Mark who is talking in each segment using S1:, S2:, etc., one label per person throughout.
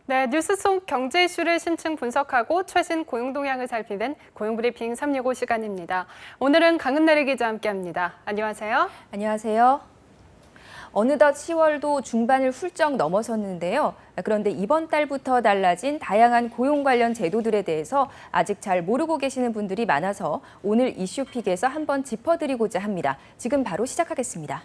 S1: 네, 뉴스 속 경제 이슈를 심층 분석하고 최신 고용 동향을 살피는 고용브리핑 365 시간입니다. 오늘은 강은나래 기자와 함께합니다. 안녕하세요.
S2: 안녕하세요. 어느덧 10월도 중반을 훌쩍 넘어섰는데요. 그런데 이번 달부터 달라진 다양한 고용 관련 제도들에 대해서 아직 잘 모르고 계시는 분들이 많아서 오늘 이슈픽에서 한번 짚어드리고자 합니다. 지금 바로 시작하겠습니다.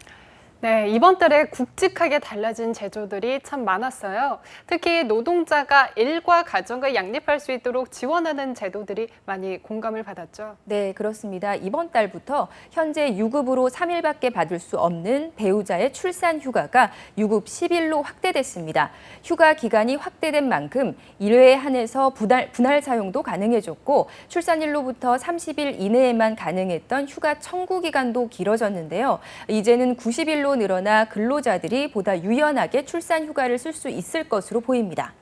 S1: 네, 이번 달에 굵직하게 달라진 제도들이 참 많았어요. 특히 노동자가 일과 가정을 양립할 수 있도록 지원하는 제도들이 많이 공감을 받았죠.
S2: 네, 그렇습니다. 이번 달부터 현재 유급으로 3일밖에 받을 수 없는 배우자의 출산 휴가가 유급 10일로 확대됐습니다. 휴가 기간이 확대된 만큼 1회에 한해서 분할 사용도 가능해졌고 출산일로부터 30일 이내에만 가능했던 휴가 청구 기간도 길어졌는데요. 이제는 90일로 늘어나 근로자들이 보다 유연하게 출산 휴가를 쓸 수 있을 것으로 보입니다.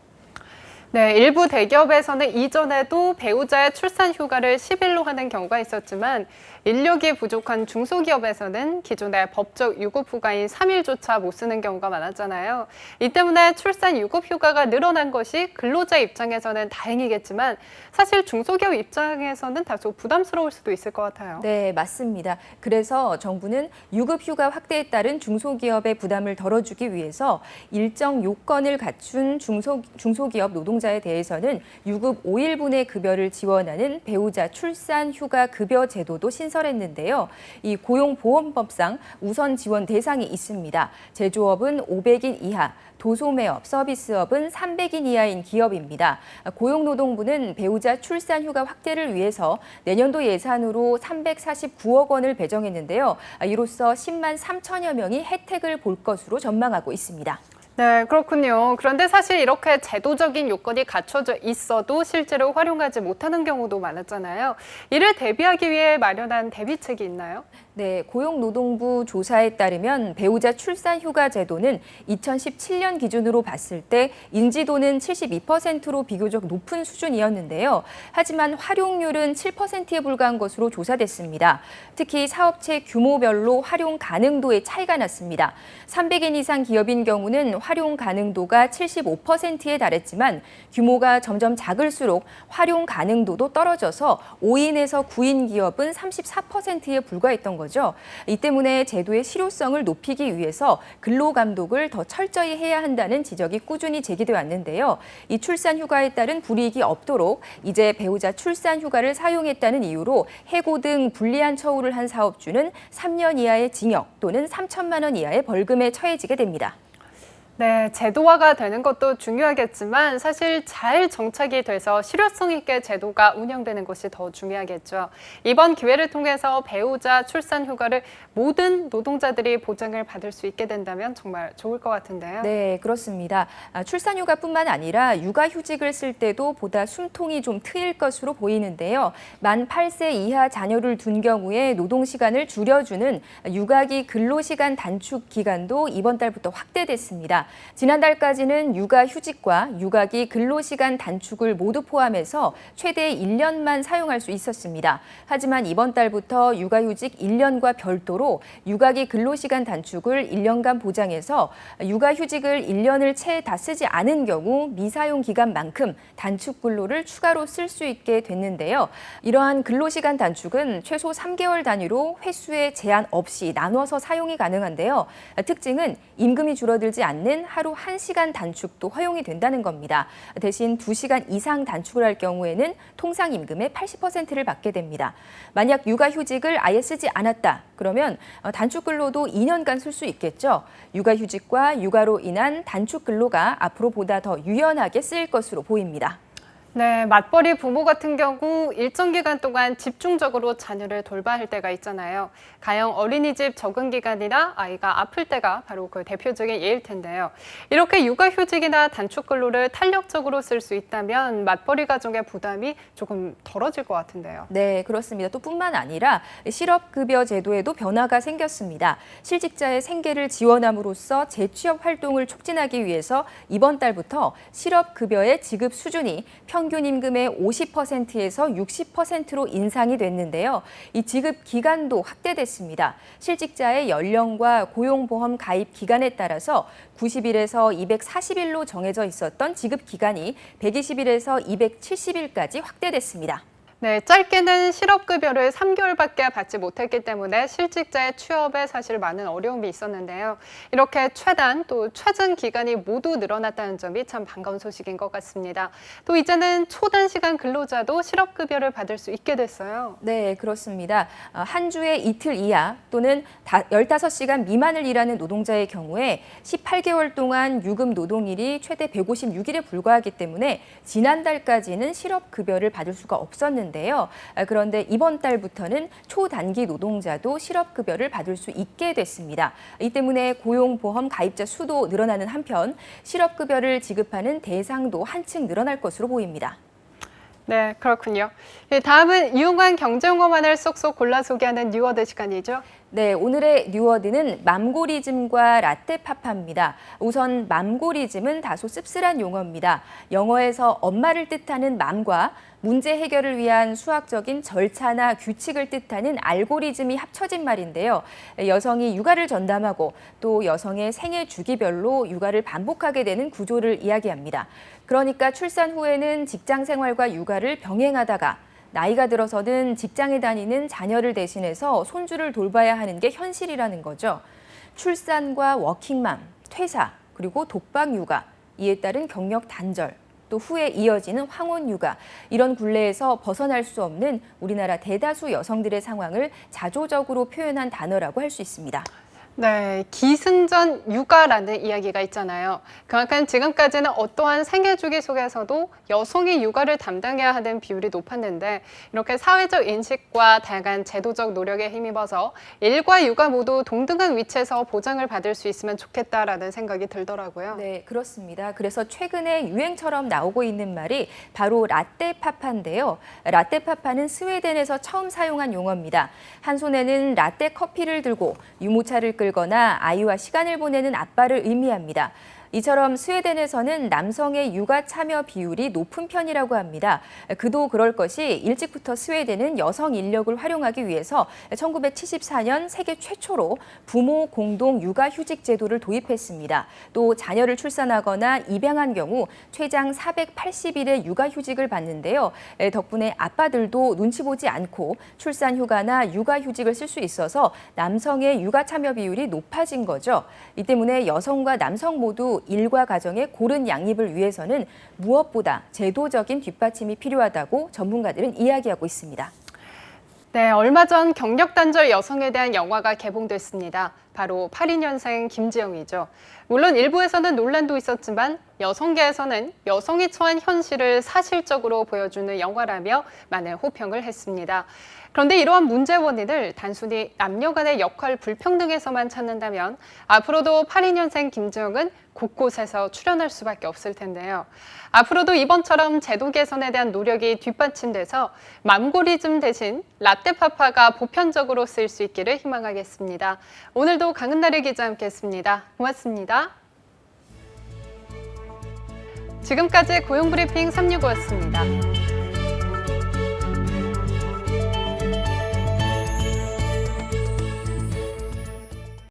S1: 네, 일부 대기업에서는 이전에도 배우자의 출산 휴가를 10일로 하는 경우가 있었지만 인력이 부족한 중소기업에서는 기존의 법적 유급 휴가인 3일조차 못 쓰는 경우가 많았잖아요. 이 때문에 출산 유급 휴가가 늘어난 것이 근로자 입장에서는 다행이겠지만 사실 중소기업 입장에서는 다소 부담스러울 수도 있을 것 같아요.
S2: 네, 맞습니다. 그래서 정부는 유급 휴가 확대에 따른 중소기업의 부담을 덜어주기 위해서 일정 요건을 갖춘 중소기업 노동자에 대해서는 유급 5일분의 급여를 지원하는 배우자 출산 휴가 급여 제도도 신설했는데요. 이 고용보험법상 우선 지원 대상이 있습니다. 제조업은 500인 이하, 도소매업, 서비스업은 300인 이하인 기업입니다. 고용노동부는 배우자 출산 휴가 확대를 위해서 내년도 예산으로 349억 원을 배정했는데요. 이로써 10만 3천여 명이 혜택을 볼 것으로 전망하고 있습니다.
S1: 네, 그렇군요. 그런데 사실 이렇게 제도적인 요건이 갖춰져 있어도 실제로 활용하지 못하는 경우도 많았잖아요. 이를 대비하기 위해 마련한 대비책이 있나요?
S2: 네, 고용노동부 조사에 따르면 배우자 출산 휴가 제도는 2017년 기준으로 봤을 때 인지도는 72%로 비교적 높은 수준이었는데요. 하지만 활용률은 7%에 불과한 것으로 조사됐습니다. 특히 사업체 규모별로 활용 가능도의 차이가 났습니다. 300인 이상 기업인 경우는 활용 가능도가 75%에 달했지만 규모가 점점 작을수록 활용 가능도도 떨어져서 5인에서 9인 기업은 34%에 불과했던 거죠. 이 때문에 제도의 실효성을 높이기 위해서 근로감독을 더 철저히 해야 한다는 지적이 꾸준히 제기돼 왔는데요. 이 출산 휴가에 따른 불이익이 없도록 이제 배우자 출산 휴가를 사용했다는 이유로 해고 등 불리한 처우를 한 사업주는 3년 이하의 징역 또는 3천만 원 이하의 벌금에 처해지게 됩니다.
S1: 네, 제도화가 되는 것도 중요하겠지만 사실 잘 정착이 돼서 실효성 있게 제도가 운영되는 것이 더 중요하겠죠. 이번 기회를 통해서 배우자 출산 휴가를 모든 노동자들이 보장을 받을 수 있게 된다면 정말 좋을 것 같은데요.
S2: 네, 그렇습니다. 출산 휴가뿐만 아니라 육아휴직을 쓸 때도 보다 숨통이 좀 트일 것으로 보이는데요. 만 8세 이하 자녀를 둔 경우에 노동시간을 줄여주는 육아기 근로시간 단축 기간도 이번 달부터 확대됐습니다. 지난달까지는 육아휴직과 육아기 근로시간 단축을 모두 포함해서 최대 1년만 사용할 수 있었습니다. 하지만 이번 달부터 육아휴직 1년과 별도로 육아기 근로시간 단축을 1년간 보장해서 육아휴직을 1년을 채 다 쓰지 않은 경우 미사용 기간만큼 단축 근로를 추가로 쓸 수 있게 됐는데요. 이러한 근로시간 단축은 최소 3개월 단위로 횟수에 제한 없이 나눠서 사용이 가능한데요. 특징은 임금이 줄어들지 않는 하루 1시간 단축도 허용이 된다는 겁니다. 대신 2시간 이상 단축을 할 경우에는 통상 임금의 80%를 받게 됩니다. 만약 육아휴직을 아예 쓰지 않았다. 그러면 단축 근로도 2년간 쓸 수 있겠죠. 육아휴직과 육아로 인한 단축 근로가 앞으로 보다 더 유연하게 쓰일 것으로 보입니다.
S1: 네, 맞벌이 부모 같은 경우 일정 기간 동안 집중적으로 자녀를 돌봐야 할 때가 있잖아요. 가령 어린이집 적응 기간이나 아이가 아플 때가 바로 그 대표적인 예일 텐데요. 이렇게 육아휴직이나 단축 근로를 탄력적으로 쓸 수 있다면 맞벌이 가정의 부담이 조금 덜어질 것 같은데요.
S2: 네, 그렇습니다. 또 뿐만 아니라 실업급여 제도에도 변화가 생겼습니다. 실직자의 생계를 지원함으로써 재취업 활동을 촉진하기 위해서 이번 달부터 실업급여의 지급 수준이 평균 연평균 임금의 50%에서 60%로 인상이 됐는데요. 이 지급 기간도 확대됐습니다. 실직자의 연령과 고용보험 가입 기간에 따라서 90일에서 240일로 정해져 있었던 지급 기간이 120일에서 270일까지 확대됐습니다.
S1: 네, 짧게는 실업급여를 3개월밖에 받지 못했기 때문에 실직자의 취업에 사실 많은 어려움이 있었는데요. 이렇게 최단 또 최장 기간이 모두 늘어났다는 점이 참 반가운 소식인 것 같습니다. 또 이제는 초단시간 근로자도 실업급여를 받을 수 있게 됐어요.
S2: 네, 그렇습니다. 한 주에 이틀 이하 또는 15시간 미만을 일하는 노동자의 경우에 18개월 동안 유급 노동일이 최대 156일에 불과하기 때문에 지난달까지는 실업급여를 받을 수가 없었는데요. 그런데 이번 달부터는 초단기 노동자도 실업급여를 받을 수 있게 됐습니다. 이 때문에 고용보험 가입자 수도 늘어나는 한편 실업급여를 지급하는 대상도 한층 늘어날 것으로 보입니다.
S1: 네, 그렇군요. 다음은 이용한 경제용어만을 쏙쏙 골라 소개하는 뉴워드 시간이죠.
S2: 네, 오늘의 뉴워드는 맘고리즘과 라떼파파입니다. 우선 맘고리즘은 다소 씁쓸한 용어입니다. 영어에서 엄마를 뜻하는 맘과 문제 해결을 위한 수학적인 절차나 규칙을 뜻하는 알고리즘이 합쳐진 말인데요. 여성이 육아를 전담하고 또 여성의 생애 주기별로 육아를 반복하게 되는 구조를 이야기합니다. 그러니까 출산 후에는 직장 생활과 육아를 병행하다가 나이가 들어서는 직장에 다니는 자녀를 대신해서 손주를 돌봐야 하는 게 현실이라는 거죠. 출산과 워킹맘, 퇴사, 그리고 독박 육아, 이에 따른 경력 단절, 또 후에 이어지는 황혼 육아, 이런 굴레에서 벗어날 수 없는 우리나라 대다수 여성들의 상황을 자조적으로 표현한 단어라고 할 수 있습니다.
S1: 네, 기승전 육아라는 이야기가 있잖아요. 그만큼 지금까지는 어떠한 생애 주기 속에서도 여성이 육아를 담당해야 하는 비율이 높았는데 이렇게 사회적 인식과 다양한 제도적 노력에 힘입어서 일과 육아 모두 동등한 위치에서 보장을 받을 수 있으면 좋겠다라는 생각이 들더라고요.
S2: 네, 그렇습니다. 그래서 최근에 유행처럼 나오고 있는 말이 바로 라떼파파인데요. 라떼파파는 스웨덴에서 처음 사용한 용어입니다. 한 손에는 라떼 커피를 들고 유모차를 끌거나 아이와 시간을 보내는 아빠를 의미합니다. 이처럼 스웨덴에서는 남성의 육아 참여 비율이 높은 편이라고 합니다. 그도 그럴 것이 일찍부터 스웨덴은 여성 인력을 활용하기 위해서 1974년 세계 최초로 부모 공동 육아 휴직 제도를 도입했습니다. 또 자녀를 출산하거나 입양한 경우 최장 480일의 육아 휴직을 받는데요. 덕분에 아빠들도 눈치 보지 않고 출산 휴가나 육아 휴직을 쓸 수 있어서 남성의 육아 참여 비율이 높아진 거죠. 이 때문에 여성과 남성 모두 일과 가정의 고른 양립을 위해서는 무엇보다 제도적인 뒷받침이 필요하다고 전문가들은 이야기하고 있습니다.
S1: 네, 얼마 전 경력 단절 여성에 대한 영화가 개봉됐습니다. 바로 82년생 김지영이죠. 물론 일부에서는 논란도 있었지만 여성계에서는 여성이 처한 현실을 사실적으로 보여주는 영화라며 많은 호평을 했습니다. 그런데 이러한 문제 원인을 단순히 남녀 간의 역할 불평등에서만 찾는다면 앞으로도 82년생 김지영은 곳곳에서 출연할 수밖에 없을 텐데요. 앞으로도 이번처럼 제도 개선에 대한 노력이 뒷받침돼서 맘고리즘 대신 라떼파파가 보편적으로 쓰일 수 있기를 희망하겠습니다. 오늘도 강은나래 기자 함께했습니다. 고맙습니다. 지금까지 고용브리핑 365였습니다.